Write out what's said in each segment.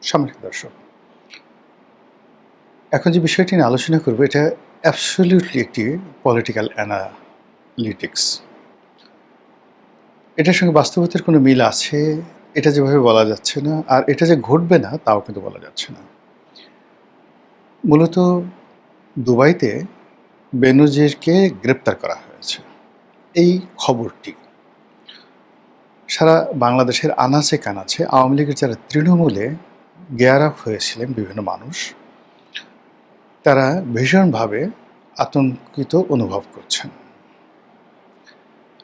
সম্মানিত দর্শক, এখন যে বিষয়টি নিয়ে আলোচনা করব এটা অ্যাবসলিউটলি একটি পলিটিক্যাল অ্যানালিটিক্স। এটার সঙ্গে বাস্তবতার কোনো মিল আছে এটা যেভাবে বলা যাচ্ছে না, আর এটা যে ঘটবে না তাও কিন্তু বলা যাচ্ছে না। মূলত দুবাইতে বেনজিরকে গ্রেপ্তার করা হয়েছে, এই খবরটি সারা বাংলাদেশের আনাচে কানাচে আওয়ামী লীগের যারা তৃণমূলে গেয়ার আপ হয়েছিলেন বিভিন্ন মানুষ, তারা ভীষণভাবে আতঙ্কিত অনুভব করছেন।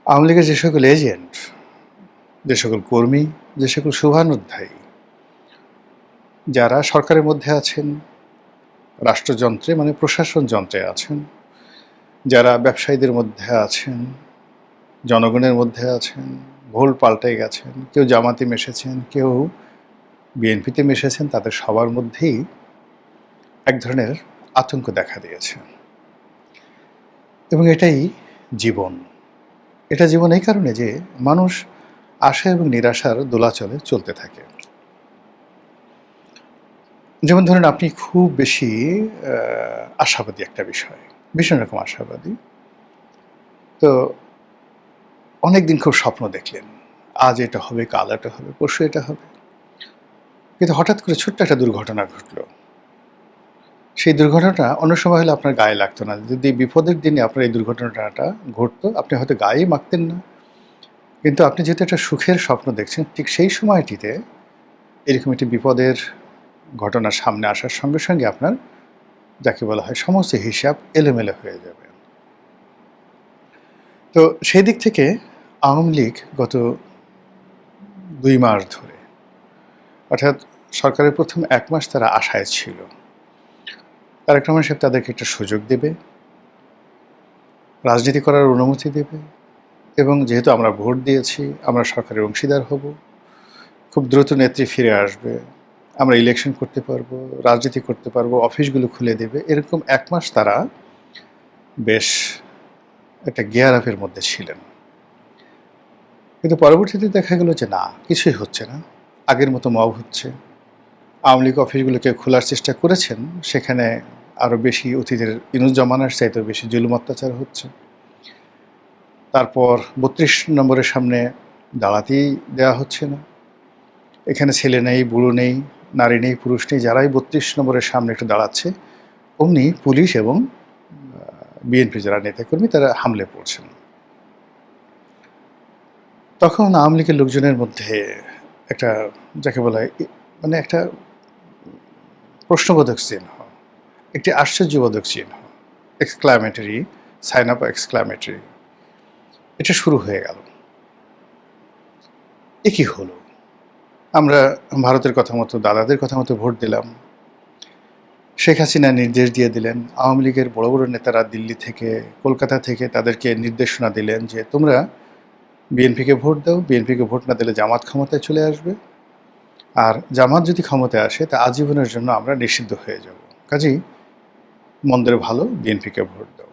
আওয়ামী লীগের যে সকল এজেন্ট, যে সকল কর্মী, যে সকল শুভানুধ্যায়ী যারা সরকারের মধ্যে আছেন, রাষ্ট্রযন্ত্রে মানে প্রশাসন যন্ত্রে আছেন, যারা ব্যবসায়ীদের মধ্যে আছেন, জনগণের মধ্যে আছেন, ভোল পাল্টে গেছেন, কেউ জামাতে মিশেছেন, কেউ বিএনপিতে মিশেছেন, তাদের সবার মধ্যেই এক ধরনের আতঙ্ক দেখা দিয়েছে। এবং এটাই জীবন। এটা জীবন এই কারণে যে মানুষ আশা এবং নিরাশার দোলাচলে চলতে থাকে। যেমন ধরেন, আপনি খুব বেশি আশাবাদী একটা বিষয়, ভীষণ রকম আশাবাদী, তো অনেক দিন খুব স্বপ্ন দেখলেন, আজ এটা হবে, কাল এটা হবে, পরশু এটা হবে, কিন্তু হঠাৎ করে ছোট্ট একটা দুর্ঘটনা ঘটলো। সেই দুর্ঘটনাটা অন্য সময় হলে আপনার গায়ে লাগতো না। যদি বিপদের দিনে আপনার এই দুর্ঘটনাটা ঘটতো, আপনি হয়তো গায়েই মাখতেন না। কিন্তু আপনি যেহেতু একটা সুখের স্বপ্ন দেখছেন, ঠিক সেই সময়টিতে এরকম একটি বিপদের ঘটনার সামনে আসার সঙ্গে সঙ্গে আপনার, যাকে বলা হয়, সমস্ত হিসাব এলোমেলো হয়ে যাবে। তো সেই দিক থেকে আওয়ামী লীগ গত ২ মাস ধরে, অর্থাৎ সরকারের প্রথম ১ মাস তারা আশায় ছিল তারেক রহমান সাহেব তাদেরকে একটা সুযোগ দেবে, রাজনীতি করার অনুমতি দেবে, এবং যেহেতু আমরা ভোট দিয়েছি, আমরা সরকারের অংশীদার হব, খুব দ্রুত নেত্রী ফিরে আসবে, আমরা ইলেকশন করতে পারবো, রাজনীতি করতে পারবো, অফিসগুলো খুলে দেবে, এরকম ১ মাস তারা বেশ একটা গিয়ার আপের মধ্যে ছিলেন। কিন্তু পরবর্তীতে দেখা গেল যে না, কিছুই হচ্ছে না, আগের মতো মব হচ্ছে। আওয়ামী লীগ অফিসগুলোকে খোলার চেষ্টা করেছেন, সেখানে আরও বেশি অতীতের ইনুস জামানার চাইতেও বেশি জুলুম অত্যাচার হচ্ছে। তারপর ৩২ নম্বরের সামনে দাঁড়াতেই দেওয়া হচ্ছে না। এখানে ছেলে নেই, বুড়ো নেই, নারী নেই, পুরুষ নেই, যারাই ৩২ নম্বরের সামনে একটু দাঁড়াচ্ছে, অমনি পুলিশ এবং বিএনপি যারা নেতাকর্মী তারা হামলে পড়ছেন। তখন আওয়ামী লীগের লোকজনের মধ্যে একটা, যাকে বলা হয়, মানে একটা প্রশ্নবোধক চিহ্ন, একটি আশ্চর্যবোধক চিহ্ন, এক্সক্লামেটরি সাইন আপ, এক্সক্লামেটরি, এটা শুরু হয়ে গেল। এ কি হলো? আমরা ভারতের কথা মতো, দাদাদের কথা মতো ভোট দিলাম, শেখ হাসিনা নির্দেশ দিয়ে দিলেন, আওয়ামী লীগের বড় বড় নেতারা দিল্লি থেকে, কলকাতা থেকে তাদেরকে নির্দেশনা দিলেন যে তোমরা বিএনপিকে ভোট দাও, বিএনপিকে ভোট না দিলে জামাত ক্ষমতায় চলে আসবে, আর জামাত যদি ক্ষমতায় আসে তা আজীবনের জন্য আমরা নিষিদ্ধ হয়ে যাব, কাজেই মন্দের ভালো বিএনপিকে ভোট দাও।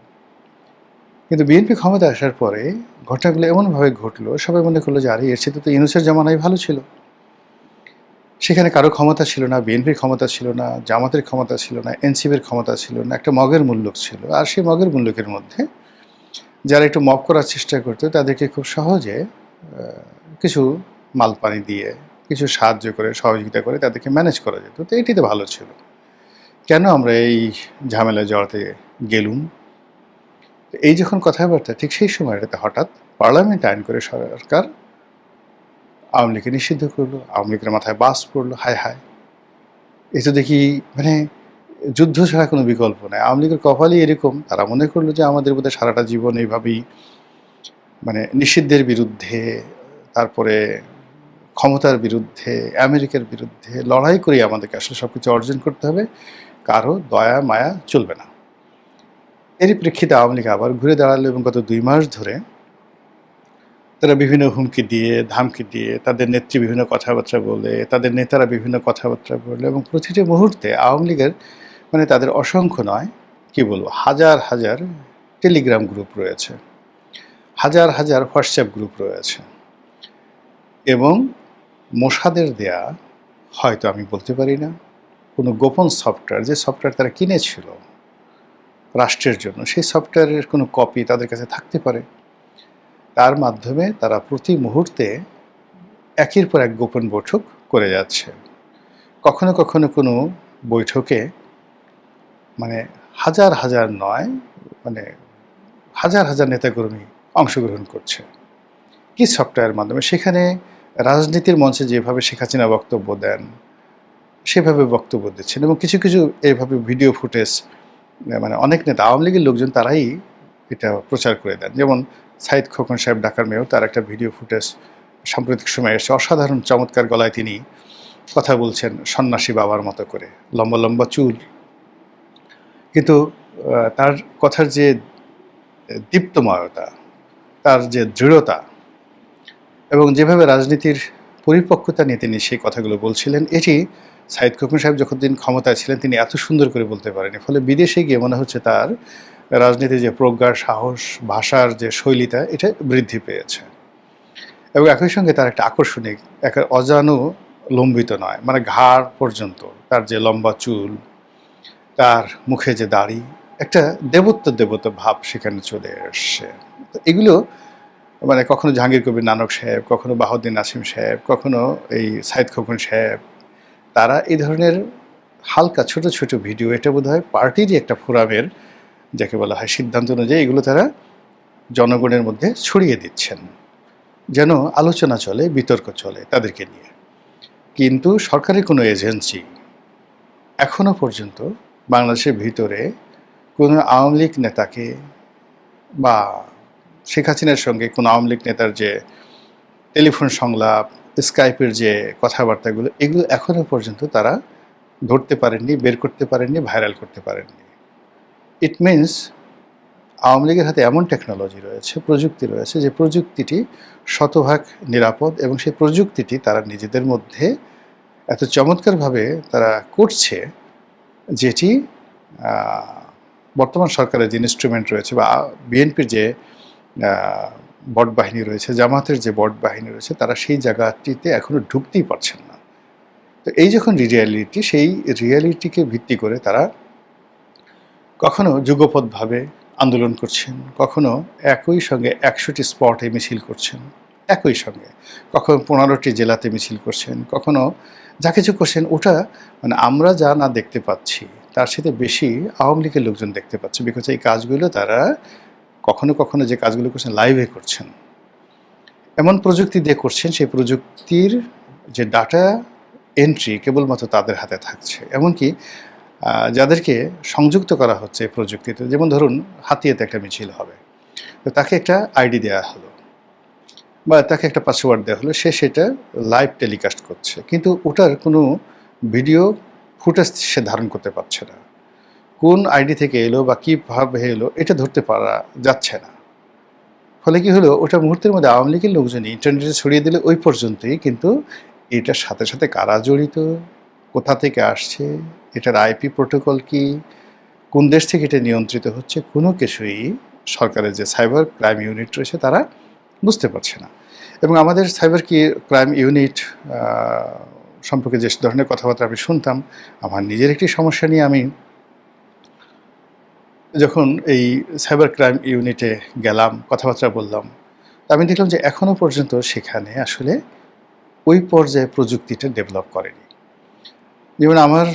কিন্তু বিএনপি ক্ষমতায় আসার পরে ঘটনাগুলো এমনভাবে ঘটলো, সবাই মনে করলো যে আরে এর সাথে তো ইউনূসের জামানাই ভালো ছিল। সেখানে কারো ক্ষমতা ছিল না, বিএনপির ক্ষমতা ছিল না, জামাতের ক্ষমতা ছিল না, এনসিপির ক্ষমতা ছিল না, একটা মগের মূল্যক ছিল। আর সেই মগের মূল্যকের মধ্যে যারা একটু মব করার চেষ্টা করতো তাদেরকে খুব সহজে কিছু মাল পানি দিয়ে, কিছু সাহায্য করে, সহযোগিতা করে তাদেরকে ম্যানেজ করা যেত। তো এটিতে ভালো ছিল। কেন আমরা এই ঝামেলায় জড়াতে গেলুম? এই যখন কথাবার্তা, ঠিক সেই সময়টাতে হঠাৎ পার্লামেন্ট আইন করে সরকার আওয়ামী লীগকে নিষিদ্ধ করলো, আওয়ামী লীগের মাথায় বাস পড়লো। হায় হায়, এ তো দেখি মানে যুদ্ধ ছাড়া কোনো বিকল্প নেই। আওয়ামী লীগের কপালই এরকম, তারা মনে করলো যে আমাদের বোধহয় সারাটা জীবন এইভাবেই মানে নিষিদ্ধের বিরুদ্ধে, তারপরে ক্ষমতার বিরুদ্ধে, আমেরিকার বিরুদ্ধে লড়াই করেই আমাদেরকে আসলে সব কিছু অর্জন করতে হবে, কারো দয়া মায়া চলবে না। এরই প্রেক্ষিতে আওয়ামী লীগ আবার ঘুরে দাঁড়ালো এবং গত ২ মাস ধরে তারা বিভিন্ন হুমকি দিয়ে, ধামকি দিয়ে, তাদের নেত্রী বিভিন্ন কথাবার্তা বলে, তাদের নেতারা বিভিন্ন কথাবার্তা বলে, এবং প্রতিটি মুহূর্তে আওয়ামী লীগের মানে তাদের অসংখ্য নয়, কি বলবো, হাজার হাজার টেলিগ্রাম গ্রুপ রয়েছে, হাজার হাজার হোয়াটসঅ্যাপ গ্রুপ রয়েছে, এবং মোসাদের দেয়া হয়তো আমি বলতে পারি না, কোনো গোপন সফটওয়্যার, যে সফটওয়্যার তারা কিনেছিল রাষ্ট্রের জন্য, সেই সফটওয়্যারের কোনো কপি তাদের কাছে থাকতে পারে। তার মাধ্যমে তারা প্রতি মুহূর্তে একের পর এক গোপন বৈঠক করে যাচ্ছে। কখনো কখনো কোনো বৈঠকে মানে হাজার হাজার নয়, মানে হাজার হাজার নেতাকর্মী অংশগ্রহণ করছে। কি সফটওয়্যারের মাধ্যমে? সেখানে রাজনীতির মঞ্চে যেভাবে শেখ হাসিনা বক্তব্য দেন, সেভাবে বক্তব্য দিচ্ছেন এবং কিছু কিছু এইভাবে ভিডিও ফুটেজ মানে অনেক নেতা, আওয়ামী লীগের লোকজন তারাই এটা প্রচার করে দেন। যেমন সাইদ খোকন সাহেব, ঢাকার মেয়র, তার একটা ভিডিও ফুটেজ সাম্প্রতিক সময়ে এসে অসাধারণ চমৎকার গলায় তিনি কথা বলছেন সন্ন্যাসী বাবার মতো করে, লম্বা লম্বা চুল, কিন্তু তার কথার যে দীপ্তময়তা, তার যে দৃঢ়তা এবং যেভাবে রাজনীতির পরিপক্কতা নিয়ে তিনি সেই কথাগুলো বলছিলেন, এটি সাইদ খোকন সাহেব যখন তিনি ক্ষমতায় ছিলেন তিনি এত সুন্দর করে বলতে পারেনি। ফলে বিদেশে গিয়ে মনে হচ্ছে তার রাজনীতির যে প্রজ্ঞা, সাহস, ভাষার যে শৈলীটা, এটা বৃদ্ধি পেয়েছে। এবং একই সঙ্গে তার একটা আকর্ষণিক, একটা অজানুলম্বিত নয়, মানে ঘাড় পর্যন্ত তার যে লম্বা চুল, তার মুখে যে দাড়ি, একটা দেবত্ব দেবত্ব ভাব সেখানে চলে এসছে। তো এগুলো মানে কখনো জাহাঙ্গীর কবির নানক সাহেব, কখনো বাহাউদ্দিন নাসিম সাহেব, কখনো এই সাইদ খোকন সাহেব, তারা এই ধরনের হালকা ছোট ছোট ভিডিও, এটা বোধহয় পার্টিরই একটা ফোরামের যাকে বলা হয় সিদ্ধান্ত অনুযায়ী, এগুলো তারা জনগণের মধ্যে ছড়িয়ে দিচ্ছেন যেন আলোচনা চলে, বিতর্ক চলে তাদেরকে নিয়ে। কিন্তু সরকারি কোনো এজেন্সি এখনো পর্যন্ত বাংলাদেশের ভিতরে কোনো আওয়ামী লীগ নেতাকে বা শেখ হাসিনার সঙ্গে কোনো আওয়ামী লীগ নেতার যে টেলিফোন সংলাপ, স্কাইপের যে কথাবার্তাগুলো, এগুলো এখনো পর্যন্ত তারা ধরতে পারেননি, বের করতে পারেননি, ভাইরাল করতে পারেননি। ইট মিনস আওয়ামী লীগের হাতে এমন টেকনোলজি রয়েছে, প্রযুক্তি রয়েছে, যে প্রযুক্তিটি শতভাগ নিরাপদ এবং সেই প্রযুক্তিটি তারা নিজেদের মধ্যে এত চমৎকারভাবে তারা করছে, যেটি বর্তমান সরকারের যে ইনস্ট্রুমেন্ট রয়েছে বা বিএনপির যে বট বাহিনী রয়েছে, জামাতের যে বট বাহিনী রয়েছে, তারা সেই জায়গাটিতে এখনো ঢুকতেই পারছেন না। তো এই যখন রিয়ালিটি, সেই রিয়ালিটিকে ভিত্তি করে তারা কখনো যুগপৎভাবে আন্দোলন করছেন, কখনো একই সঙ্গে ১০০টি স্পটে মিছিল করছেন একই সঙ্গে, কখনো ১৫টি জেলাতে মিছিল করছেন, কখনো যা কিছু করছেন ওটা মানে আমরা যা না দেখতে পাচ্ছি তার সাথে বেশি আওয়ামী লীগের লোকজন দেখতে পাচ্ছে। বিকজ এই কাজগুলো তারা কখনো কখনো যে কাজগুলো করছেন লাইভে করছেন, এমন প্রযুক্তি দিয়ে করছেন, সেই প্রযুক্তির যে ডাটা এন্ট্রি কেবলমাত্র তাদের হাতে থাকছে। এমনকি যাদেরকে সংযুক্ত করা হচ্ছে প্রযুক্তিতে, যেমন ধরুন হাতিয়াতে একটা মিছিল হবে, তো তাকে একটা আইডি দেওয়া হলো বা তাকে একটা পাসওয়ার্ড দেওয়া হলো, সে সেটা লাইভ টেলিকাস্ট করছে, কিন্তু ওটার কোনো ভিডিও ফুটেজ সে ধারণ করতে পারছে না। কোন আইডি থেকে এলো বা কীভাবে এলো এটা ধরতে পারা যাচ্ছে না। ফলে কি হলো, ওটা মুহূর্তের মধ্যে আওয়ামী লীগের লোকজনই ইন্টারনেটে ছড়িয়ে দিলে ওই পর্যন্তই, কিন্তু এটার সাথে সাথে কারা জড়িত, কোথা থেকে আসছে, এটার আইপি প্রোটোকল কি, কোন দেশ থেকে এটা নিয়ন্ত্রিত হচ্ছে, কোনো কিছুই সরকারের যে সাইবার ক্রাইম ইউনিট রয়েছে তারা বুঝতে পারছে না। এবং আমাদের সাইবার ক্রাইম ইউনিট সম্পর্কে যে ধরনের কথাবার্তা আমি শুনতাম, আমার নিজের একটি সমস্যা নিয়ে আমি যখন এই সাইবার ক্রাইম ইউনিটে গেলাম, কথাবার্তা বললাম, আমি দেখলাম যে এখনও পর্যন্ত সেখানে আসলে ওই পর্যায়ে প্রযুক্তিটা ডেভেলপ করেনি। যেমন আমার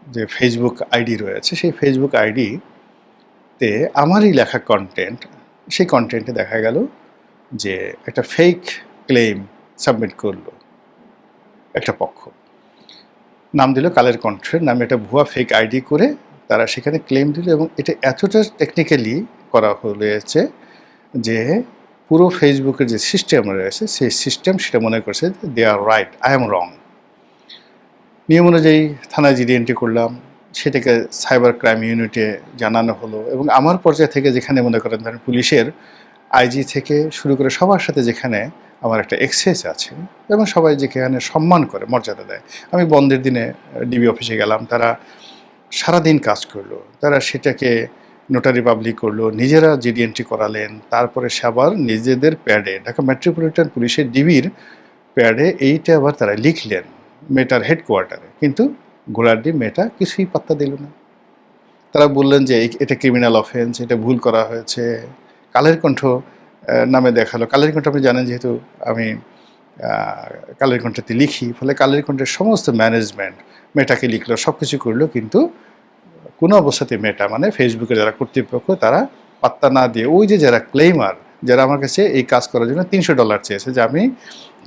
যে ফেসবুক আইডি রয়েছে, সেই ফেসবুক আইডিতে আমারই লেখা কন্টেন্ট, সেই কন্টেন্টে দেখা গেল যে একটা ফেক ক্লেম সাবমিট করলো একটা পক্ষ, নাম দিল কালের কণ্ঠের নামে একটা ভুয়া ফেক আইডি করে তারা সেখানে ক্লেম দিল, এবং এটা এতটা টেকনিক্যালি করা হয়েছে যে পুরো ফেসবুকের যে সিস্টেম রয়েছে সেই সিস্টেম সেটা মনে করছে দে আর রাইট, আই এম রং। নিয়ম অনুযায়ী থানায় জিডি এন্ট্রি করলাম, সেটাকে সাইবার ক্রাইম ইউনিটে জানানো হলো, এবং আমার পর্যায়ে থেকে যেখানে মনে করেন ধরেন পুলিশের আইজি থেকে শুরু করে সবার সাথে যেখানে আমার একটা এক্সেস আছে এবং সবাই যেখানে সম্মান করে, মর্যাদা দেয়। আমি বন্ধের দিনে ডিবি অফিসে গেলাম, তারা সারাদিন কাজ করলো, তারা সেটাকে নোটারি পাবলিক করলো, নিজেরা জিডি এন্ট্রি করালেন, তারপরে সে আবার নিজেদের প্যাডে ঢাকা মেট্রোপলিটন পুলিশের ডিবির প্যাডে এইটা আবার তারা লিখলেন মেটার হেডকোয়ার্টারে, কিন্তু ঘোড়ার ডিম মেটা কিছুই পাত্তা দিল না। তারা বললেন যে এটা ক্রিমিনাল অফেন্স, এটা ভুল করা হয়েছে। কালের কণ্ঠ নামে দেখালো। কালের কণ্ঠ আপনি জানেন, যেহেতু আমি কালের কণ্ঠতে লিখি, ফলে কালের কণ্ঠের সমস্ত ম্যানেজমেন্ট মেটাকে লিখলো, সব কিছু করলো, কিন্তু কোনো অবস্থাতে মেটা মানে ফেসবুকের যারা কর্তৃপক্ষ তারা পাত্তা না দিয়ে ওই যে যারা ক্লেমার, যারা আমার কাছে এই কাজ করার জন্য $300 চেয়েছে, যে আমি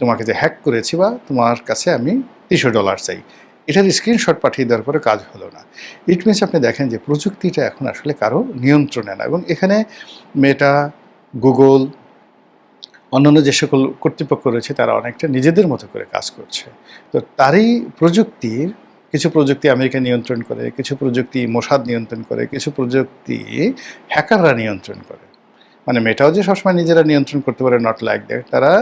তোমাকে যে হ্যাক করেছি বা তোমার কাছে আমি $300 চাই, এটার স্ক্রিনশট পাঠিয়ে দেওয়ার পরে কাজ হলো না। ইট মিনস আপনি দেখেন যে প্রযুক্তিটা এখন আসলে কারো নিয়ন্ত্রণে না, এবং এখানে মেটা, গুগল, অন্যান্য যে সকল কর্তৃপক্ষ রয়েছে তারা অনেকটা নিজেদের মতো করে কাজ করছে। তো তারই প্রযুক্তির কিছু প্রযুক্তি আমেরিকা নিয়ন্ত্রণ করে, কিছু প্রযুক্তি মোসাদ নিয়ন্ত্রণ করে, কিছু প্রযুক্তি হ্যাকাররা নিয়ন্ত্রণ করে। মানে মেটাও যে সবসময় নিজেরা নিয়ন্ত্রণ করতে পারে, নট লাইক দ্যাট। তারা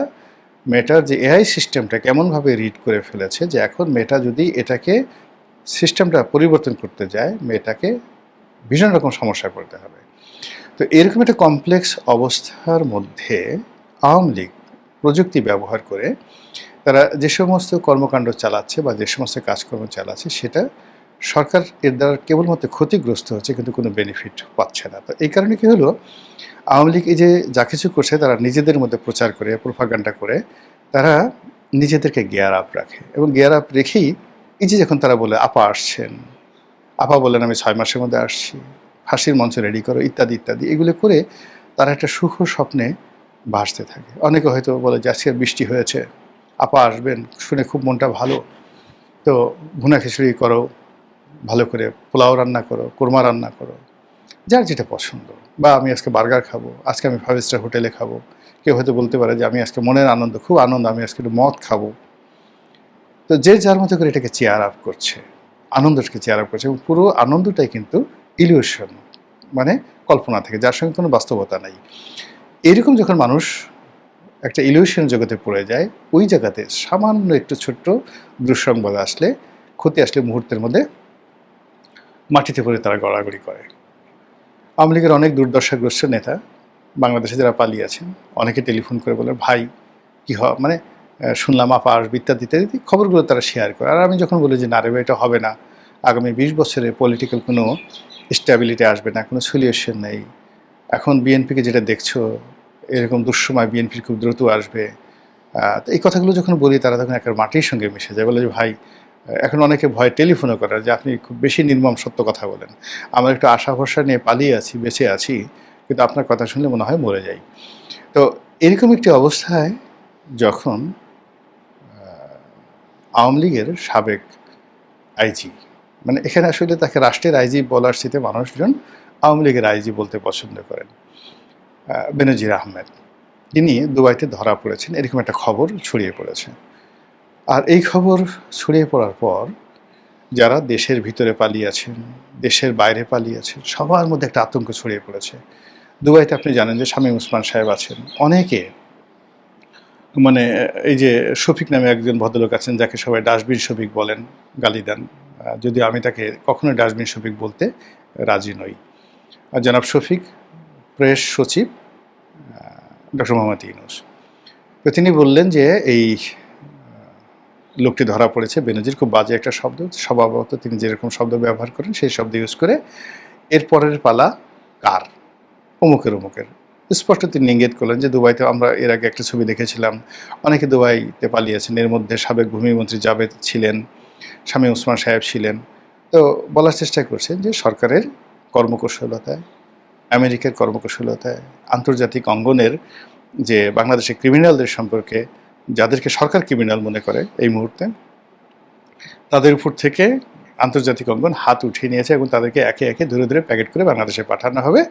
মেটার যে এআই সিস্টেমটা কেমনভাবে রিড করে ফেলেছে যে এখন মেটা যদি এটাকে সিস্টেমটা পরিবর্তন করতে যায়, মেটাকে ভীষণ রকম সমস্যায় পড়তে হবে। তো এরকম একটা কমপ্লেক্স অবস্থার মধ্যে আওয়ামী লীগ প্রযুক্তি ব্যবহার করে তারা যে সমস্ত কর্মকাণ্ড চালাচ্ছে বা যে সমস্ত কাজকর্ম চালাচ্ছে, সেটা সরকার এর দ্বারা কেবলমাত্র ক্ষতিগ্রস্ত হচ্ছে, কিন্তু কোনো বেনিফিট পাচ্ছে না। তো এই কারণে কী হলো, আওয়ামী লীগ এই যে যা কিছু করছে তারা নিজেদের মধ্যে প্রচার করে, প্রোপাগান্ডা করে তারা নিজেদেরকে গিয়ার আপ রাখে, এবং গিয়ার আপ রেখেই এই যে যখন তারা বলে আপা আসছেন, আপা বলেন আমি 6 মাসের মধ্যে আসছি, ফাঁসির মঞ্চ রেডি করো, ইত্যাদি ইত্যাদি, এগুলো করে তারা একটা সুখ স্বপ্নে ভাসতে থাকে। অনেকে হয়তো বলে যে আজকে বৃষ্টি হয়েছে, আপা আসবেন, শুনে খুব মনটা ভালো, তো ভুনা খিচুড়ি করো, ভালো করে পোলাও রান্না করো, কোরমা রান্না করো, যার যেটা পছন্দ। বা আমি আজকে বার্গার খাবো, আজকে আমি 5 স্টার হোটেলে খাবো। কেউ হয়তো বলতে পারে যে আমি আজকে মনের আনন্দ, খুব আনন্দ, আমি আজকে একটু মদ খাবো। তো যে যার মতো করে এটাকে চেয়ার আপ করছে, আনন্দটাকে চেয়ার আপ করছে, এবং পুরো আনন্দটাই কিন্তু ইলিউশন, মানে কল্পনা থেকে, যার সঙ্গে কোনো বাস্তবতা নাই। এরকম যখন মানুষ একটা ইলিউশন জগতে পড়ে যায়, ওই জায়গাতে সামান্য একটু ছোট্ট দুঃসংবাদ আসলে, ক্ষতি আসলে মুহূর্তের মধ্যে মাটিতে পড়ে তারা গড়াগড়ি করে। আওয়ামী লীগের অনেক দুর্দশাগ্রস্ত নেতা বাংলাদেশে যারা পালিয়ে আছেন, অনেকে টেলিফোন করে বলে ভাই কী মানে শুনলাম আপা আসবে, ইত্যাদি ইত্যাদি খবরগুলো তারা শেয়ার করে। আর আমি যখন বলি যে না রে ভাই, এটা হবে না, আগামী 20 বছরে পলিটিক্যাল কোনো স্ট্যাবিলিটি আসবে না, কোনো সলিউশন নেই, এখন বিএনপিকে যেটা দেখছো এরকম দুঃসময় বিএনপির খুব দ্রুত আসবে, তো এই কথাগুলো যখন বলি তারা তখন একটা মাটির সঙ্গে মিশে যায়, বলে যে ভাই, এখন অনেকে ভয় টেলিফোনও করার যে আপনি খুব বেশি নির্মম সত্য কথা বলেন, আমার একটু আশা ভরসা নিয়ে পালিয়ে আছি, বেঁচে আছি, কিন্তু আপনার কথা শুনলে মনে হয় মরে যাই। তো এরকম একটি অবস্থায় যখন আওয়ামী লীগের সাবেক আইজি, মানে এখানে আসলে তাকে রাষ্ট্রের আইজি বলার সাথে মানুষজন আওয়ামী লীগের আইজি বলতে পছন্দ করেন, বেনজির আহমেদ, তিনি দুবাইতে ধরা পড়েছেন, এরকম একটা খবর ছড়িয়ে পড়েছে। আর এই খবর ছড়িয়ে পড়ার পর যারা দেশের ভিতরে পালিয়ে আছেন, দেশের বাইরে পালিয়ে আছেন, সবার মধ্যে একটা আতঙ্ক ছড়িয়ে পড়েছে। দুবাইতে আপনি জানেন যে শামীম ওসমান সাহেব আছেন, অনেকে মানে এই যে শফিক নামে একজন ভদ্রলোক আছেন যাকে সবাই ডাস্টবিন শফিক বলেন, গালি দেন, যদিও আমি তাকে কখনোই ডাস্টবিন শফিক বলতে রাজি নই। জনাব শফিক প্রেস সচিব ডক্টর মোহাম্মদ ইউনূস, তো তিনি বললেন যে এই লোকটি ধরা পড়েছে, বেনজির, খুব বাজে একটা শব্দ, স্বভাবত তিনি যেরকম শব্দ ব্যবহার করেন সেই শব্দ ইউজ করে এর পরের পালা কার, অমুকের অমুকের। স্পষ্ট তিনি ইঙ্গিত করলেন যে দুবাইতে আমরা এর আগে একটা ছবি দেখেছিলাম, অনেকে দুবাইতে পালিয়েছেন, এর মধ্যে সাবেক ভূমিমন্ত্রী জাবেদ ছিলেন, শামীম ওসমান সাহেব ছিলেন। তো বলার চেষ্টা করছেন যে সরকারের কর্মকুশলতায়, আমেরিকার কর্মকুশলতায়, আন্তর্জাতিক অঙ্গনের যে বাংলাদেশের ক্রিমিনালদের সম্পর্কে, যাদেরকে সরকার ক্রিমিনাল মনে করে এই মুহূর্তে, তাদের উপর থেকে আন্তর্জাতিক অঙ্গন হাত উঠিয়ে নিয়েছে, এবং তাদেরকে একে একে ধরে ধরে প্যাকেট করে বাংলাদেশে পাঠানো হবে।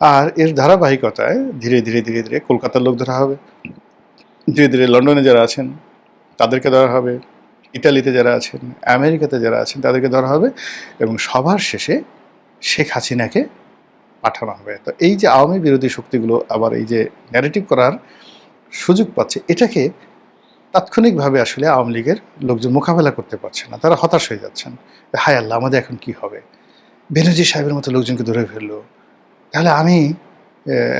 আর এর ধারাবাহিকতায় ধীরে ধীরে ধীরে ধীরে কলকাতার লোক ধরা হবে, ধীরে ধীরে লন্ডনে যারা আছেন তাদেরকে ধরা হবে, ইটালিতে যারা আছেন, আমেরিকাতে যারা আছেন তাদেরকে ধরা হবে, এবং সবার শেষে শেখ হাসিনাকে পাঠানো হবে। তো এই যে আওয়ামী বিরোধী শক্তিগুলো আবার এই যে ন্যারেটিভ করার সুযোগ পাচ্ছে, এটাকে তাৎক্ষণিকভাবে আসলে আওয়ামী লীগের লোকজন মোকাবেলা করতে পারছে না, তারা হতাশ হয়ে যাচ্ছেন, হায় আল্লাহ, আমাদের এখন কি হবে, বেনজির সাহেবের মতো লোকজনকে ধরে ফেললো, তাহলে আমি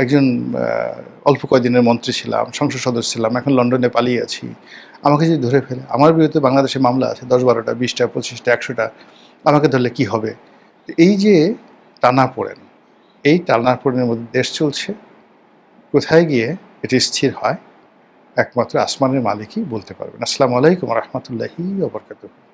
একজন অল্প কয়েকদিনের মন্ত্রী ছিলাম, সংসদ সদস্য ছিলাম, এখন লন্ডনে পালিয়ে আছি। আমাকে যদি ধরে ফেলে, আমার বিরুদ্ধে বাংলাদেশে মামলা আছে ১০-১২টা, ২০টা, ২৫টা, ১০০টা, আমাকে ধরলে কি হবে? এই যে টানাপোড়েন, এই টানাপোড়েনের মধ্যে দেশ চলছে, কোথায় গিয়ে এটি স্থির হয় একমাত্র আসমানের মালিকই বলতে পারবেন। আসসালামু আলাইকুম ওয়া রাহমাতুল্লাহি ওয়া বারাকাতুহু।